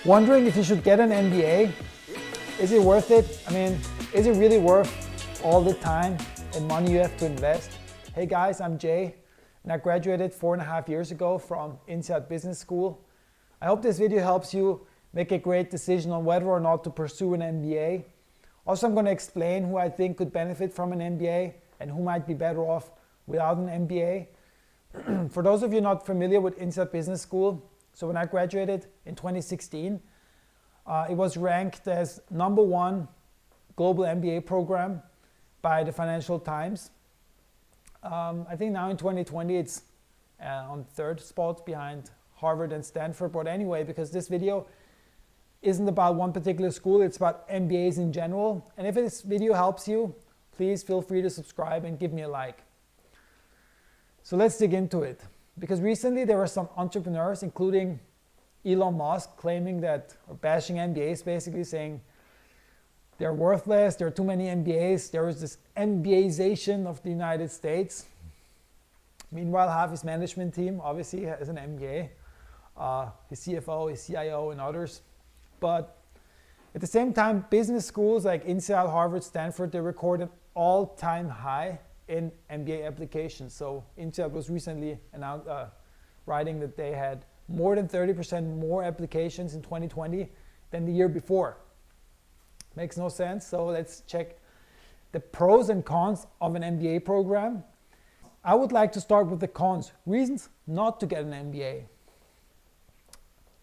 Wondering if you should get an MBA? Is it worth it? I mean, is it really worth all the time and money you have to invest? Hey guys, I'm Jay, and I graduated 4.5 years ago from INSEAD Business School. I hope this video helps you make a great decision on whether or not to pursue an MBA. Also, I'm going to explain who I think could benefit from an MBA and who might be better off without an MBA. For those of you not familiar with INSEAD Business School, so when I graduated in 2016, it was ranked as #1 global MBA program by the Financial Times. I think now in 2020 it's on third spot behind Harvard and Stanford. But anyway, because this video isn't about one particular school, it's about MBAs in general. And if this video helps you, please feel free to subscribe and give me a like. So let's dig into it. Because recently there were some entrepreneurs, including Elon Musk, claiming that, or bashing MBAs, basically saying they're worthless, there are too many MBAs, there is this MBAization of the United States. Meanwhile, half his management team obviously has an MBA, his CFO, his CIO, and others. But at the same time, business schools like INSEAD, Harvard, Stanford, they recorded all-time high in MBA applications. So INSEAD was recently writing that they had more than 30% more applications in 2020 than the year before. Makes no sense. So let's check the pros and cons of an MBA program. I would like to start with the cons. Reasons not to get an MBA.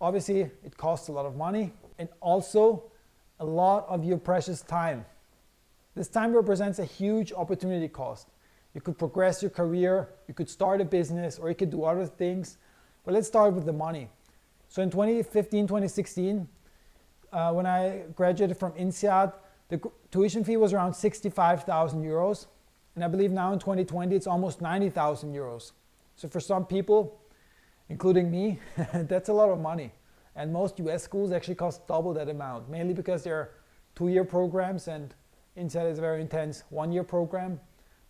Obviously, it costs a lot of money and also a lot of your precious time. This time represents a huge opportunity cost. You could progress your career, you could start a business, or you could do other things. But let's start with the money. So in 2015, 2016, when I graduated from INSEAD, the tuition fee was around 65,000 euros. And I believe now in 2020, it's almost 90,000 euros. So for some people, including me, that's a lot of money. And most US schools actually cost double that amount, mainly because they're 2-year programs and INSEAD is a very intense 1-year program.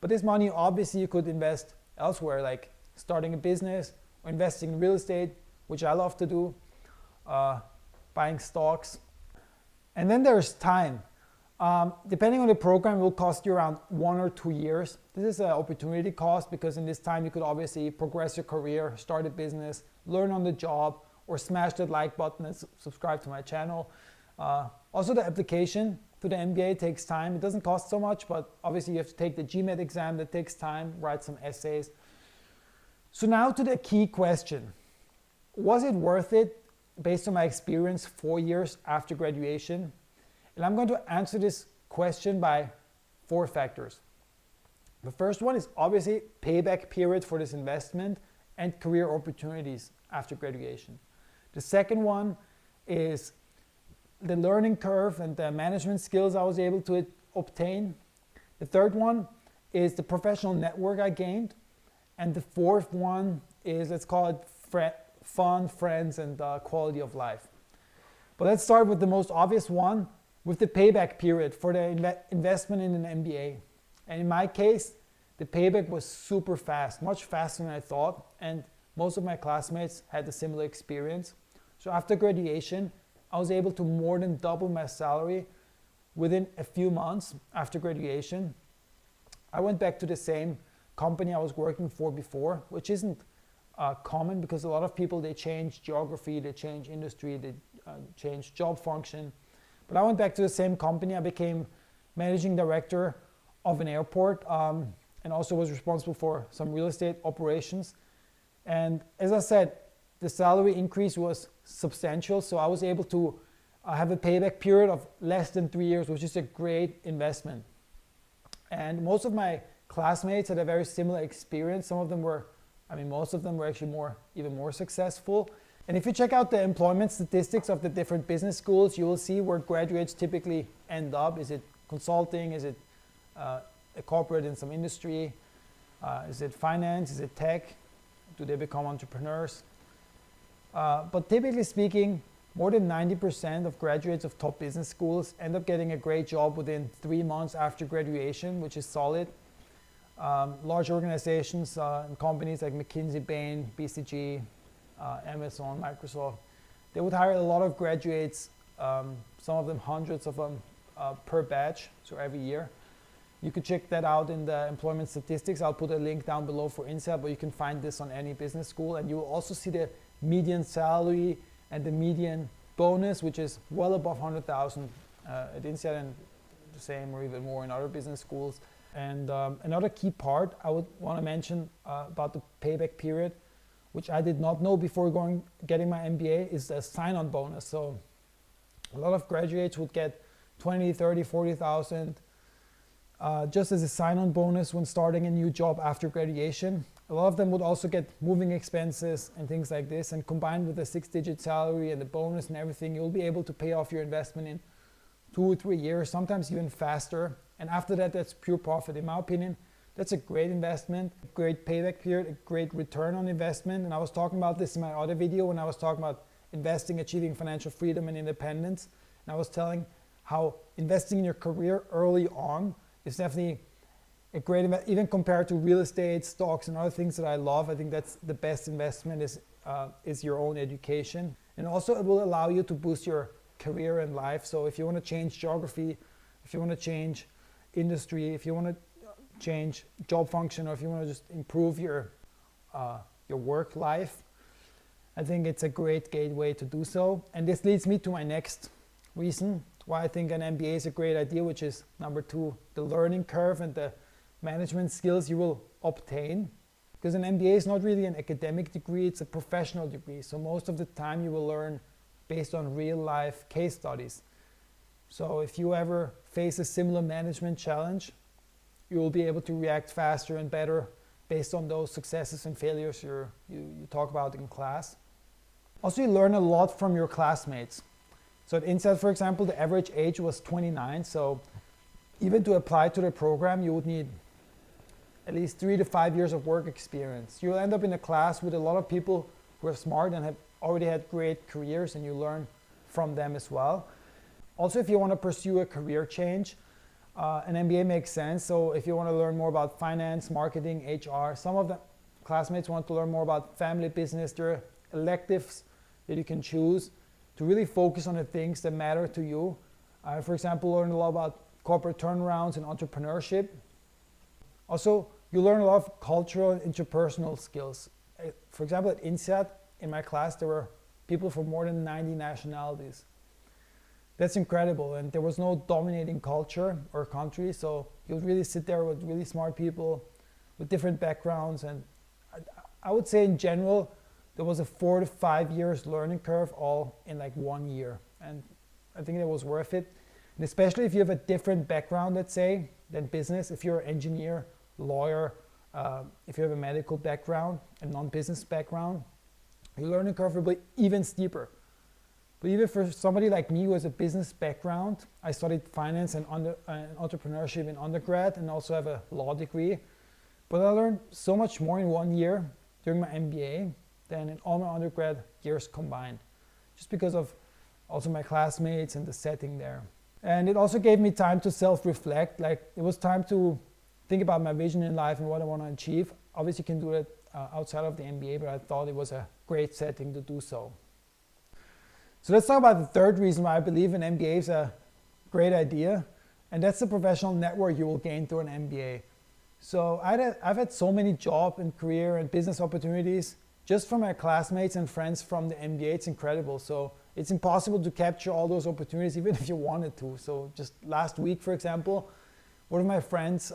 But this money, obviously, you could invest elsewhere, like starting a business or investing in real estate, which I love to do, buying stocks. And then there's time. Depending on the program, it will cost you around 1 or 2 years. This is an opportunity cost because in this time you could obviously progress your career, start a business, learn on the job, or smash that like button and subscribe to my channel. Also, the application to the MBA takes time. It doesn't cost so much, but obviously you have to take the GMAT exam. That takes time, write some essays. So now to the key question. Was it worth it based on my experience 4 years after graduation? And I'm going to answer this question by 4 factors. The first one is obviously payback period for this investment and career opportunities after graduation. The second one is the learning curve and the management skills I was able to obtain. The third one is the professional network I gained. And the fourth one is, let's call it fun, friends, and quality of life. But let's start with the most obvious one, with the payback period for the investment in an MBA. And in my case, the payback was super fast, much faster than I thought. And most of my classmates had a similar experience. So after graduation, I was able to more than double my salary within a few months after graduation. I went back to the same company I was working for before, which isn't common because a lot of people, they change geography, they change industry, they change job function. But I went back to the same company. I became managing director of an airport and also was responsible for some real estate operations. And as I said, the salary increase was substantial, so I was able to have a payback period of less than 3 years, which is a great investment. And most of my classmates had a very similar experience. Some of them were, most of them were actually even more successful. And if you check out the employment statistics of the different business schools, you will see where graduates typically end up. Is it consulting? Is it a corporate in some industry? Is it finance? Is it tech? Do they become entrepreneurs? But typically speaking, more than 90% of graduates of top business schools end up getting a great job within 3 months after graduation, which is solid. Large organizations and companies like McKinsey, Bain, BCG, Amazon, Microsoft, They would hire a lot of graduates, some of them hundreds of them per batch, so every year. You could check that out in the employment statistics. I'll put a link down below for INSEAD, but you can find this on any business school. And you will also see the median salary and the median bonus, which is well above 100,000 at INSEAD, and the same or even more in other business schools. And another key part I would want to mention about the payback period, which I did not know before getting my MBA, is the sign-on bonus. So a lot of graduates would get 20, 30, 40,000 just as a sign-on bonus when starting a new job after graduation. A lot of them would also get moving expenses and things like this, and combined with the 6-digit salary and the bonus and everything, you'll be able to pay off your investment in 2 or 3 years, sometimes even faster. And after that, that's pure profit. In my opinion, that's a great investment, a great payback period, a great return on investment. And I was talking about this in my other video when I was talking about investing, achieving financial freedom and independence. And I was telling how investing in your career early on is definitely a great investment, even compared to real estate, stocks, and other things that I love. I think that's the best investment is your own education. And also it will allow you to boost your career and life. So if you want to change geography, if you want to change industry, if you want to change job function, or if you want to just improve your work life, I think it's a great gateway to do so. And this leads me to my next reason why I think an MBA is a great idea, which is number 2, the learning curve and the management skills you will obtain. Because an MBA is not really an academic degree, it's a professional degree. So most of the time you will learn based on real life case studies. So if you ever face a similar management challenge, you will be able to react faster and better based on those successes and failures you talk about in class. Also, you learn a lot from your classmates. So at INSEAD, for example, the average age was 29. So even to apply to the program, you would need at least 3 to 5 years of work experience. You'll end up in a class with a lot of people who are smart and have already had great careers, and you learn from them as well. Also, if you want to pursue a career change, an MBA makes sense. So if you want to learn more about finance, marketing, HR, some of the classmates want to learn more about family business. There are electives that you can choose to really focus on the things that matter to you. I, for example, learned a lot about corporate turnarounds and entrepreneurship. Also, you learn a lot of cultural and interpersonal skills. For example, at INSEAD, in my class, there were people from more than 90 nationalities. That's incredible, and there was no dominating culture or country, so you'll really sit there with really smart people with different backgrounds. And I would say in general, there was a 4 to 5 years learning curve all in like 1 year. And I think that was worth it. And especially if you have a different background, let's say, than business, if you're an engineer, lawyer, if you have a medical background and non-business background, your learning curve will be even steeper. But even for somebody like me who has a business background, I studied finance and entrepreneurship in undergrad and also have a law degree. But I learned so much more in 1 year during my MBA than in all my undergrad years combined, just because of also my classmates and the setting there. And it also gave me time to self-reflect. Like, it was time to think about my vision in life and what I want to achieve. Obviously, you can do it outside of the MBA, but I thought it was a great setting to do so. So let's talk about the third reason why I believe an MBA is a great idea, and that's the professional network you will gain through an MBA. So I've had so many job and career and business opportunities just from my classmates and friends from the MBA. It's incredible. So it's impossible to capture all those opportunities even if you wanted to. So just last week, for example, one of my friends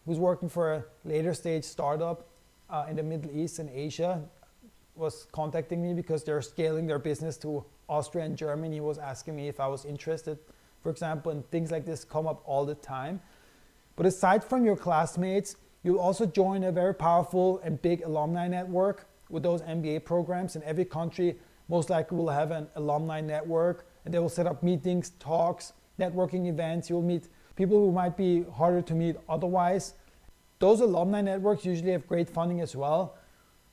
who's working for a later stage startup in the Middle East and Asia was contacting me because they're scaling their business to Austria and Germany. He was asking me if I was interested, for example, and things like this come up all the time. But aside from your classmates, you'll also join a very powerful and big alumni network with those MBA programs. And every country most likely will have an alumni network, and they will set up meetings, talks, networking events. You'll meet people who might be harder to meet otherwise. Those alumni networks usually have great funding as well.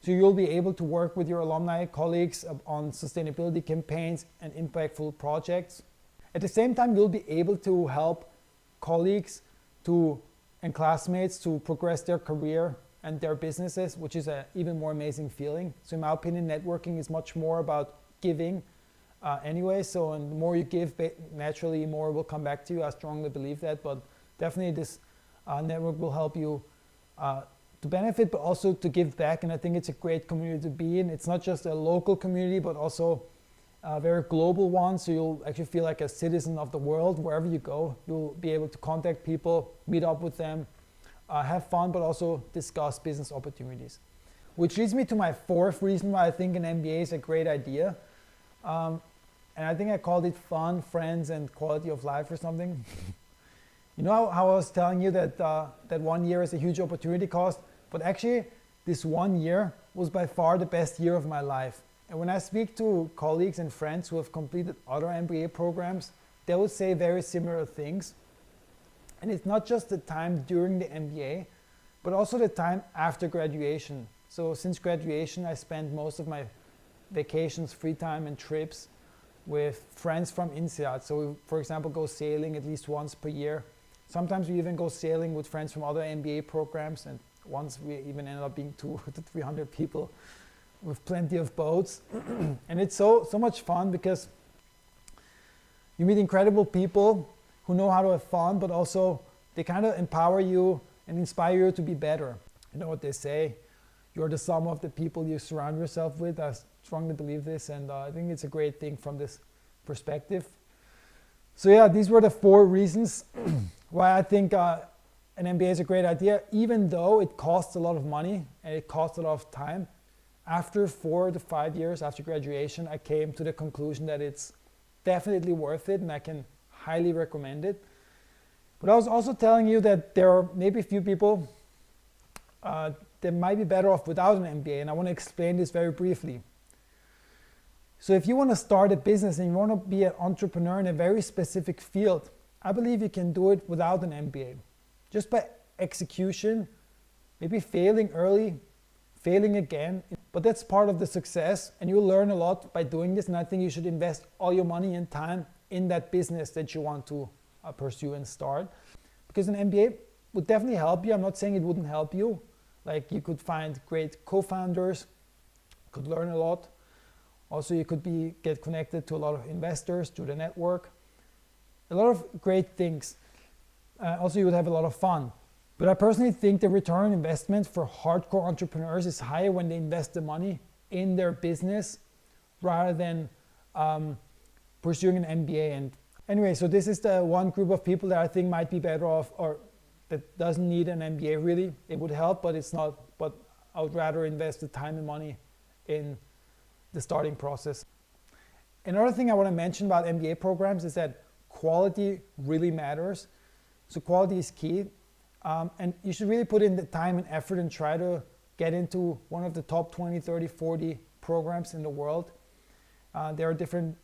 So you'll be able to work with your alumni colleagues on sustainability campaigns and impactful projects. At the same time, you'll be able to help colleagues and classmates to progress their career and their businesses, which is an even more amazing feeling. So in my opinion, networking is much more about giving anyway. So, and the more you give, naturally more will come back to you. I strongly believe that. But definitely this network will help you to benefit, but also to give back. And I think it's a great community to be in. It's not just a local community, but also a very global one. So you'll actually feel like a citizen of the world. Wherever you go, you'll be able to contact people, meet up with them, have fun, but also discuss business opportunities. Which leads me to my fourth reason why I think an MBA is a great idea. And I think I called it fun, friends, and quality of life or something. You know how I was telling you that that 1 year is a huge opportunity cost? But actually, this 1 year was by far the best year of my life. And when I speak to colleagues and friends who have completed other MBA programs, they would say very similar things. And it's not just the time during the MBA, but also the time after graduation. So since graduation, I spent most of my vacations, free time, and trips with friends from INSEAD. So we, for example, go sailing at least once per year. Sometimes we even go sailing with friends from other MBA programs, and once we even ended up being 200 to 300 people with plenty of boats. And it's so much fun because you meet incredible people who know how to have fun, but also they kind of empower you and inspire you to be better. You know what they say, you're the sum of the people you surround yourself with. I strongly believe this, and I think it's a great thing from this perspective. So yeah, these were the 4 reasons why I think an MBA is a great idea, even though it costs a lot of money and it costs a lot of time. After 4 to 5 years after graduation, I came to the conclusion that it's definitely worth it, and I can highly recommend it. But I was also telling you that there are maybe a few people that might be better off without an MBA, and I want to explain this very briefly. So if you want to start a business and you want to be an entrepreneur in a very specific field, I believe you can do it without an MBA. Just by execution, maybe failing early, failing again, but that's part of the success, and you'll learn a lot by doing this. And I think you should invest all your money and time in that business that you want to pursue and start, because an MBA would definitely help you. I'm not saying it wouldn't help you. Like, you could find great co-founders, could learn a lot. Also, you could get connected to a lot of investors through the network. A lot of great things. Also, you would have a lot of fun. But I personally think the return on investment for hardcore entrepreneurs is higher when they invest the money in their business rather than pursuing an MBA. And anyway, so this is the one group of people that I think might be better off, or that doesn't need an MBA really. It would help, but it's not. But I would rather invest the time and money in the starting process. Another thing I want to mention about MBA programs is that quality really matters. So quality is key. And you should really put in the time and effort and try to get into one of the top 20, 30, 40 programs in the world. There are different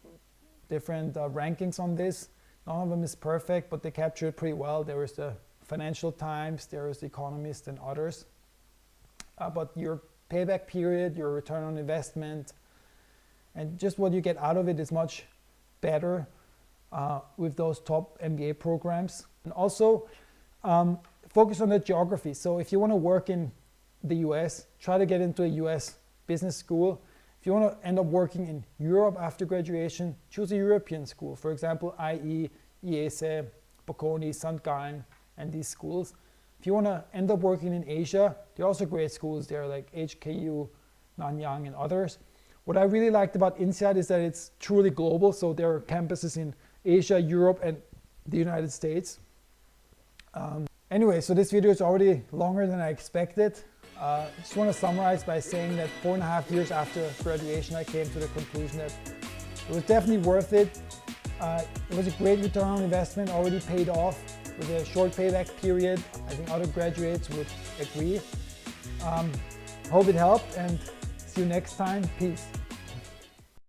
rankings on this. None of them is perfect, but they capture it pretty well. There is the Financial Times, there is the Economist, and others. But your payback period, your return on investment, and just what you get out of it is much better with those top MBA programs. And also, focus on the geography. So if you want to work in the US, try to get into a US business school. If you want to end up working in Europe after graduation, choose a European school. For example, IE, IESE, Bocconi, St. Gallen, and these schools. If you want to end up working in Asia, there are also great schools there like HKU, Nanyang, and others. What I really liked about INSEAD is that it's truly global. So there are campuses in Asia, Europe, and the United States. Anyway, so this video is already longer than I expected. I just want to summarize by saying that 4.5 years after graduation, I came to the conclusion that it was definitely worth it. It was a great return on investment, already paid off with a short payback period. I think other graduates would agree. Hope it helped, and see you next time. Peace.